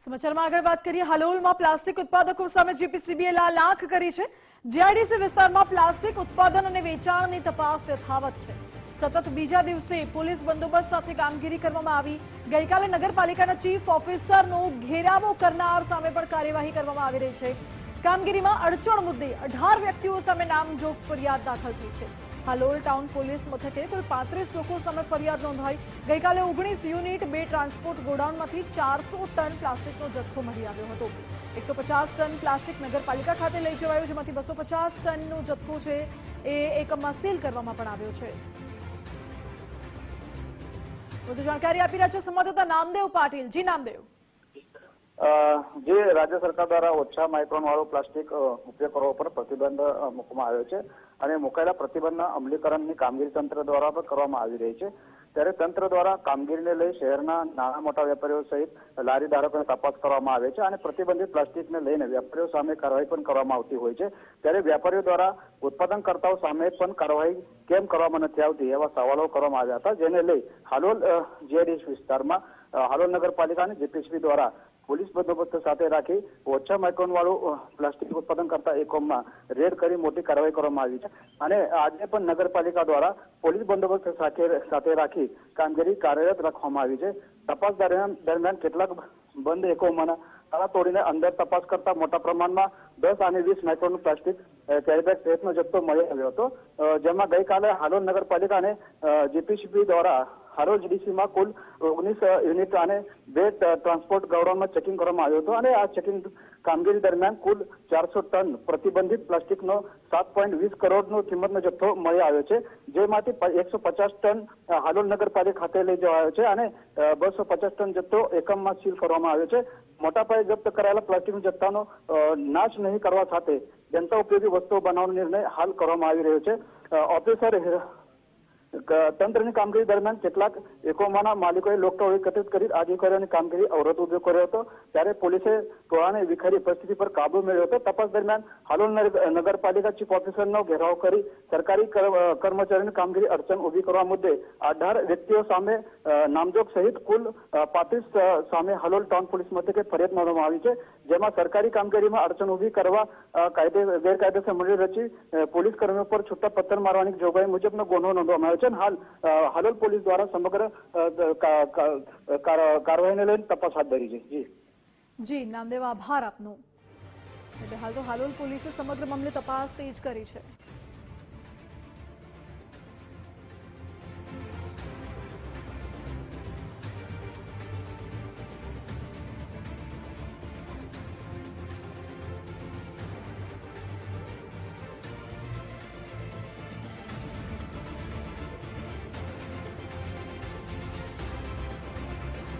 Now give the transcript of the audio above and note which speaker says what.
Speaker 1: સમાચારમાં આગળ વાત કરીએ। હાલોલમાં પ્લાસ્ટિક ઉત્પાદકો સામે જીપીસીબીએ લાલ આંખ કરી છે। જીઆઈડીસી વિસ્તારમાં પ્લાસ્ટિક ઉત્પાદન અને વેચાણની તપાસ યથાવત છે। સતત બીજા દિવસે પોલીસ બંદોબસ્ત સાથે કામગીરી કરવામાં આવી। ગઈકાલે નગરપાલિકાના ચીફ ઓફિસરનો ઘેરાવો કરનાર સામે પણ કાર્યવાહી કરવામાં આવી રહી છે। કામગીરીમાં અડચણ મુદ્દે 18 વ્યક્તિઓ સામે નામજોગ ફરિયાદ દાખલ થઈ છે। હાલોલ ટાઉન પોલીસ મથકે કુલ 35 લોકો સામે ફરિયાદ નોંધાઈ। ગઈકાલે 19 યુનિટ 2 ટ્રાન્સપોર્ટ ગોડાઉનમાંથી 400 ટન પ્લાસ્ટિકનો જથ્થો મળી આવ્યો હતો। 150 ટન પ્લાસ્ટિક નગરપાલિકા ખાતે લઈ જવાયું, જેમાંથી 250 ટનનો જથ્થો છે એ એકમમાં સીલ કરવામાં પણ આવ્યો છે। વધુ જાણકારી આપી રહ્યા છે સંવાદદાતા નામદેવ પાટીલ। જી નામદેવ,
Speaker 2: જે રાજ્ય સરકાર દ્વારા ઓછા માઇક્રોન વાળું પ્લાસ્ટિક ઉપયોગ કરવા પર પ્રતિબંધ મૂકવામાં આવ્યો છે અને મુકાયેલા પ્રતિબંધના અમલીકરણની કામગીરી તંત્ર દ્વારા પણ કરવામાં આવી રહી છે। ત્યારે તંત્ર દ્વારા કામગીરીને લઈ શહેરના નાના મોટા વેપારીઓ સહિત લારી ધારકોને તપાસ કરવામાં આવે છે અને પ્રતિબંધિત પ્લાસ્ટિકને લઈને વેપારીઓ સામે કાર્યવાહી પણ કરવામાં આવતી હોય છે। ત્યારે વેપારીઓ દ્વારા ઉત્પાદનકર્તાઓ સામે પણ કાર્યવાહી કેમ કરવામાં નથી આવતી એવા સવાલો કરવામાં આવ્યા હતા, જેને લઈ હાલોલ જીઆઈડીસી વિસ્તારમાં હાલોલ નગરપાલિકા અને જીપીસીબી દ્વારા પોલીસ બંદોબસ્ત સાથે રાખી ઓછા માઇક્રોન વાળું પ્લાસ્ટિક ઉત્પાદન કરતા એકમમાં રેડ કરી મોટી કાર્યવાહી કરવામાં આવી છે અને આજે પણ નગરપાલિકા દ્વારા પોલીસ બંદોબસ્ત સાથે રાખી કામગીરી કાર્યરત રાખવામાં આવી છે। તપાસ દરમિયાન કેટલાક બંધ એકમોના તાળા તોડીને અંદર તપાસ કરતા મોટા પ્રમાણમાં 10 અને 20 માઇક્રોન પ્લાસ્ટિક કેરીબેગ ટેપનો જથ્થો મળી આવ્યો હતો, જેમાં ગઈકાલે હાલોલ નગરપાલિકા અને જીપીસીબી દ્વારા હાલોલ જીડીસીમાં કુલ 19 યુનિટ અને 2 ટ્રાન્સપોર્ટ ગોડાઉનમાં ચેકિંગ કરવામાં આવ્યું હતું અને આ ચેકિંગ કામગીરી દરમિયાન કુલ 400 ટન પ્રતિબંધિત પ્લાસ્ટિકનો 7.20 કરોડનો કિંમતનો જથ્થો મળી આવ્યો છે, જેમાંથી 150 ટન હાલોલ નગરપાલિકા ખાતે લઈ જવાયો છે અને 250 ટન જથ્થો એકમમાં સીલ કરવામાં આવ્યો છે। મોટા પાયે જપ્ત કરાયેલા પ્લાસ્ટિક જથ્થાનો નાશ નહીં કરવા સાથે જનતા ઉપયોગી વસ્તુઓ બનાવવાનો નિર્ણય હાલ કરવામાં આવી રહ્યો છે। ઓફિસર તંત્રની કામગીરી દરમિયાન કેટલાક એકમોના માલિકોએ લોકટોળ એકત્રિત કરી અધિકારીઓની કામગીરી અવરોધ ઉભો કર્યો હતો, ત્યારે પોલીસે ટોળાને વિખેરી પરિસ્થિતિ પર કાબુ મેળવ્યો હતો। તપાસ દરમિયાન હાલોલ નગરપાલિકા ચીફ ઓફિસરનો ઘેરાવ કરી સરકારી કર્મચારીઓની કામગીરી અડચણ ઉભી કરવા મુદ્દે 18 વ્યક્તિઓ સામે નામજોગ સહિત કુલ 35 સામે હાલોલ ટાઉન પોલીસ મથકે ફરિયાદ નોંધવામાં આવી છે, જેમાં સરકારી કામગીરીમાં અડચણ ઉભી કરવા ગેરકાયદેસર મંડળી રચી પોલીસ કર્મીઓ પર છૂટા પથ્થર મારવાની જોગવાઈ મુજબનો ગુનો નોંધવામાં આવ્યો છે। હાલ હાલોલ પોલીસ દ્વારા સમગ્ર કાર્યવાહીને લઈને તપાસ હાથ ધરી છે।
Speaker 1: જી નામદેવ, આભાર આપનો। એટલે હાલ તો હાલોલ પોલીસે સમગ્ર મામલે તપાસ તેજ કરી છે।